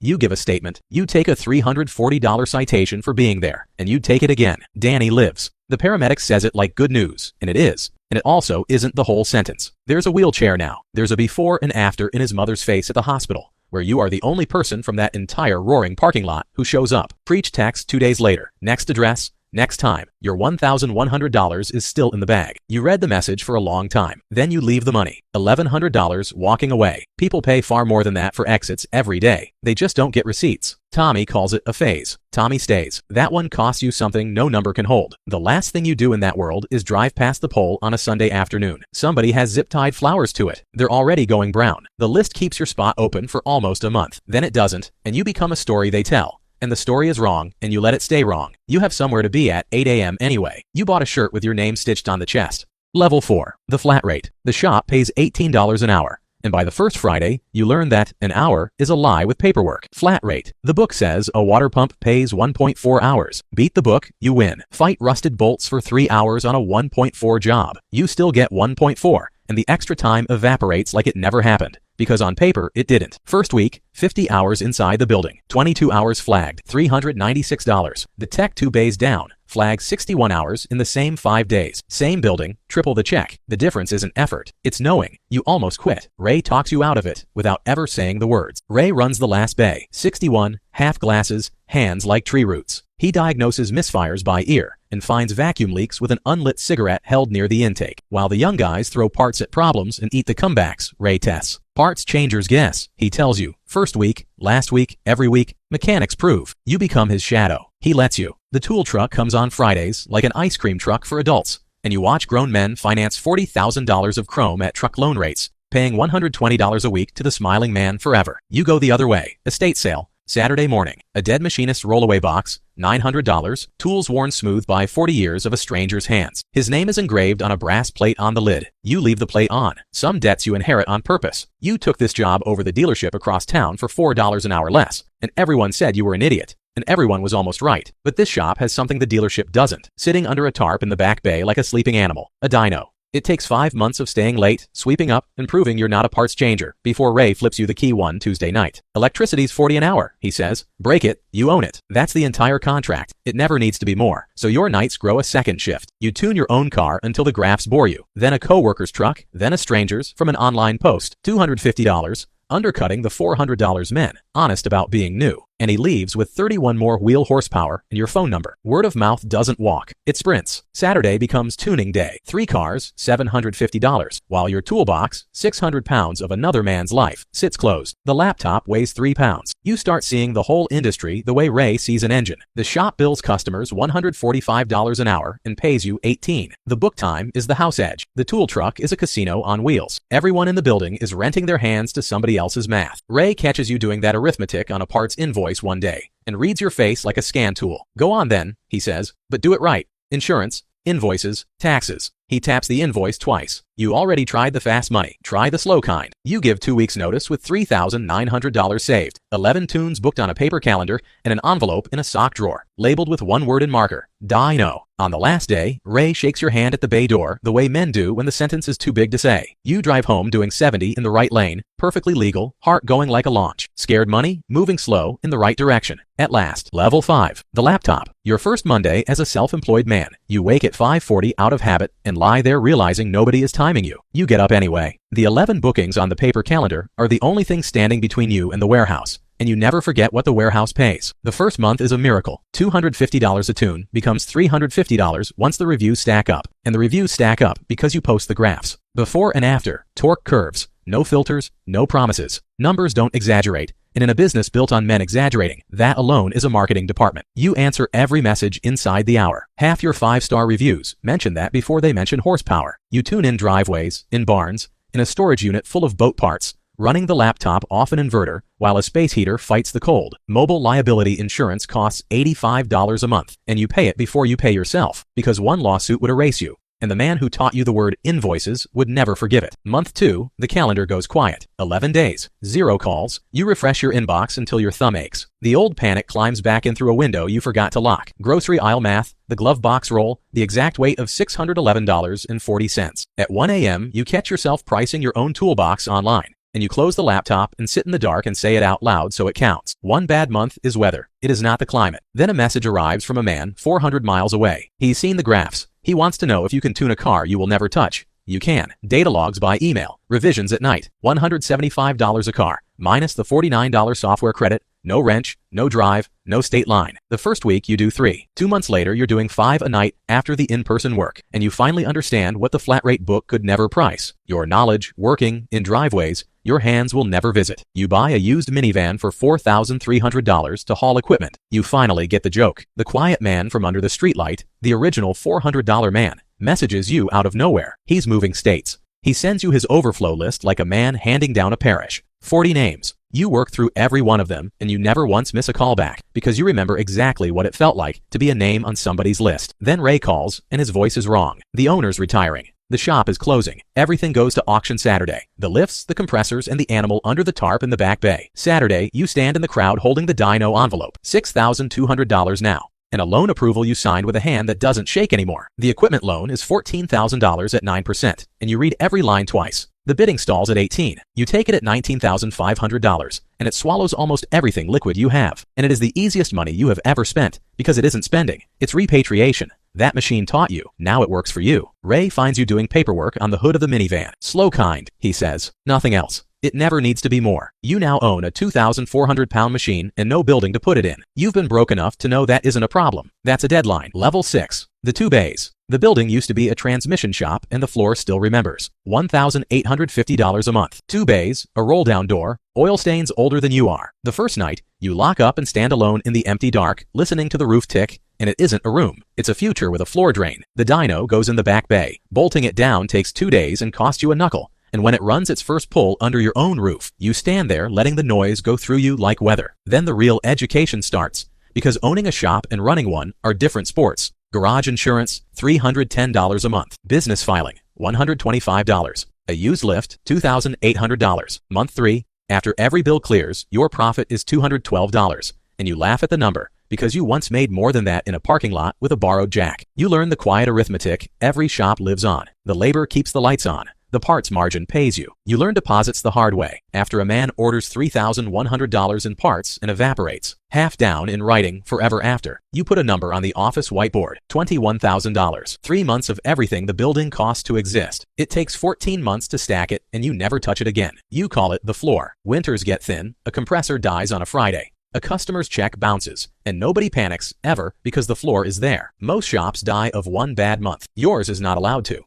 You give a statement. You take a $340 citation for being there, and you take it again. Danny lives. The paramedic says it like good news, and it is. And it also isn't the whole sentence. There's a wheelchair now. There's a before and after in his mother's face at the hospital, where you are the only person from that entire roaring parking lot who shows up. Preach text 2 days later. Next address. Next time. Your $1,100 is still in the bag. You read the message for a long time. Then you leave the money. $1,100 walking away. People pay far more than that for exits every day. They just don't get receipts. Tommy calls it a phase. Tommy stays. That one costs you something no number can hold. The last thing you do in that world is drive past the pole on a Sunday afternoon. Somebody has zip-tied flowers to it. They're already going brown. The list keeps your spot open for almost a month. Then it doesn't, and you become a story they tell. And the story is wrong, and you let it stay wrong. You have somewhere to be at 8 a.m. anyway. You bought a shirt with your name stitched on the chest. Level 4. The flat rate. The shop pays $18 an hour. And by the first Friday, you learn that an hour is a lie with paperwork. Flat rate. The book says a water pump pays 1.4 hours. Beat the book, you win. Fight rusted bolts for 3 hours on a 1.4 job. You still get 1.4, and the extra time evaporates like it never happened. Because on paper, it didn't. First week, 50 hours inside the building. 22 hours flagged, $396. The tech 2 bays down, flags 61 hours in the same 5 days. Same building, triple the check. The difference isn't effort, it's knowing. You almost quit. Ray talks you out of it without ever saying the words. Ray runs the last bay. 61, half glasses, hands like tree roots. He diagnoses misfires by ear and finds vacuum leaks with an unlit cigarette held near the intake, while the young guys throw parts at problems and eat the comebacks. Ray tests. Parts changers guess. He tells you. First week, last week, every week. Mechanics prove. You become his shadow. He lets you. The tool truck comes on Fridays like an ice cream truck for adults, and you watch grown men finance $40,000 of chrome at truck loan rates, paying $120 a week to the smiling man forever. You go the other way. Estate sale. Saturday morning. A dead machinist rollaway box, $900, tools worn smooth by 40 years of a stranger's hands. His name is engraved on a brass plate on the lid. You leave the plate on. Some debts you inherit on purpose. You took this job over the dealership across town for $4 an hour less, and everyone said you were an idiot. And everyone was almost right. But this shop has something the dealership doesn't. Sitting under a tarp in the back bay like a sleeping animal. A dyno. It takes 5 months of staying late, sweeping up, and proving you're not a parts changer before Ray flips you the key one Tuesday night. Electricity's $40 an hour, he says. Break it, you own it. That's the entire contract. It never needs to be more. So your nights grow a second shift. You tune your own car until the graphs bore you. Then a coworker's truck, then a stranger's from an online post. $250, undercutting the $400 men, honest about being new. And he leaves with 31 more wheel horsepower and your phone number. Word of mouth doesn't walk. It sprints. Saturday becomes tuning day. 3 cars, $750, while your toolbox, 600 pounds of another man's life, sits closed. The laptop weighs 3 pounds. You start seeing the whole industry the way Ray sees an engine. The shop bills customers $145 an hour and pays you $18. The book time is the house edge. The tool truck is a casino on wheels. Everyone in the building is renting their hands to somebody else's math. Ray catches you doing that arithmetic on a parts invoice one day and reads your face like a scan tool. Go on then, he says, but do it right. Insurance, invoices, taxes. He taps the invoice twice. You already tried the fast money. Try the slow kind. You give 2 weeks notice with $3,900 saved. 11 tunes booked on a paper calendar and an envelope in a sock drawer, labeled with one word in marker. Dyno. On the last day, Ray shakes your hand at the bay door the way men do when the sentence is too big to say. You drive home doing 70 in the right lane, perfectly legal, heart going like a launch. Scared money, moving slow in the right direction. At last, level 5. The laptop. Your first Monday as a self-employed man. You wake at 5:40 out of habit and lie there realizing nobody is timing you. You get up anyway. The 11 bookings on the paper calendar are the only thing standing between you and the warehouse, and you never forget what the warehouse pays. The first month is a miracle. $250 a tune becomes $350 once the reviews stack up, and the reviews stack up because you post the graphs. Before and after, torque curves, no filters, no promises. Numbers don't exaggerate. And in a business built on men exaggerating, that alone is a marketing department. You answer every message inside the hour. Half your 5-star reviews mention that before they mention horsepower. You tune in driveways, in barns, in a storage unit full of boat parts, running the laptop off an inverter while a space heater fights the cold. Mobile liability insurance costs $85 a month, and you pay it before you pay yourself, because one lawsuit would erase you. And the man who taught you the word invoices would never forgive it. Month 2, the calendar goes quiet. 11 days, 0 calls. You refresh your inbox until your thumb aches. The old panic climbs back in through a window you forgot to lock. Grocery aisle math, the glove box roll, the exact weight of $611.40. At 1 a.m., you catch yourself pricing your own toolbox online. and you close the laptop and sit in the dark and say it out loud so it counts. One bad month is weather. It is not the climate. Then a message arrives from a man 400 miles away. He's seen the graphs. He wants to know if you can tune a car you will never touch. You can. Data logs by email. Revisions at night. $175 a car, minus the $49 software credit. No wrench, no drive, no state line. The first week you do 3. 2 months later you're doing 5 a night after the in-person work, and you finally understand what the flat rate book could never price. Your knowledge, working, in driveways, your hands will never visit. You buy a used minivan for $4,300 to haul equipment. You finally get the joke. The quiet man from under the streetlight, the original $400 man, messages you out of nowhere. He's moving states. He sends you his overflow list like a man handing down a parish. 40 names. You work through every one of them, and you never once miss a callback because you remember exactly what it felt like to be a name on somebody's list. Then Ray calls, and his voice is wrong. The owner's retiring. The shop is closing. Everything goes to auction Saturday. The lifts, the compressors, and the animal under the tarp in the back bay. Saturday, you stand in the crowd holding the dyno envelope. $6,200 now. And a loan approval you signed with a hand that doesn't shake anymore. The equipment loan is $14,000 at 9%, and you read every line twice. The bidding stalls at 18. You take it at $19,500, and it swallows almost everything liquid you have. And it is the easiest money you have ever spent, because it isn't spending. It's repatriation. That machine taught you. Now it works for you. Ray finds you doing paperwork on the hood of the minivan. Slow kind, he says. Nothing else. It never needs to be more. You now own a 2,400-pound machine and no building to put it in. You've been broke enough to know that isn't a problem. That's a deadline. Level 6. The 2 bays. The building used to be a transmission shop and the floor still remembers. $1,850 a month. 2 bays, a roll-down door, oil stains older than you are. The first night, you lock up and stand alone in the empty dark, listening to the roof tick, and it isn't a room. It's a future with a floor drain. The dyno goes in the back bay. Bolting it down takes 2 days and costs you a knuckle. And when it runs its first pull under your own roof, you stand there letting the noise go through you like weather. Then the real education starts, because owning a shop and running one are different sports. Garage insurance, $310 a month. Business filing, $125. A used lift, $2,800. Month 3, after every bill clears, your profit is $212, and you laugh at the number, because you once made more than that in a parking lot with a borrowed jack. You learn the quiet arithmetic every shop lives on. The labor keeps the lights on. The parts margin pays you. You learn deposits the hard way, after a man orders $3,100 in parts and evaporates. Half down in writing forever after. You put a number on the office whiteboard, $21,000. 3 months of everything the building costs to exist. It takes 14 months to stack it, and you never touch it again. You call it the floor. Winters get thin, a compressor dies on a Friday. A customer's check bounces, and nobody panics, ever, because the floor is there. Most shops die of one bad month. Yours is not allowed to.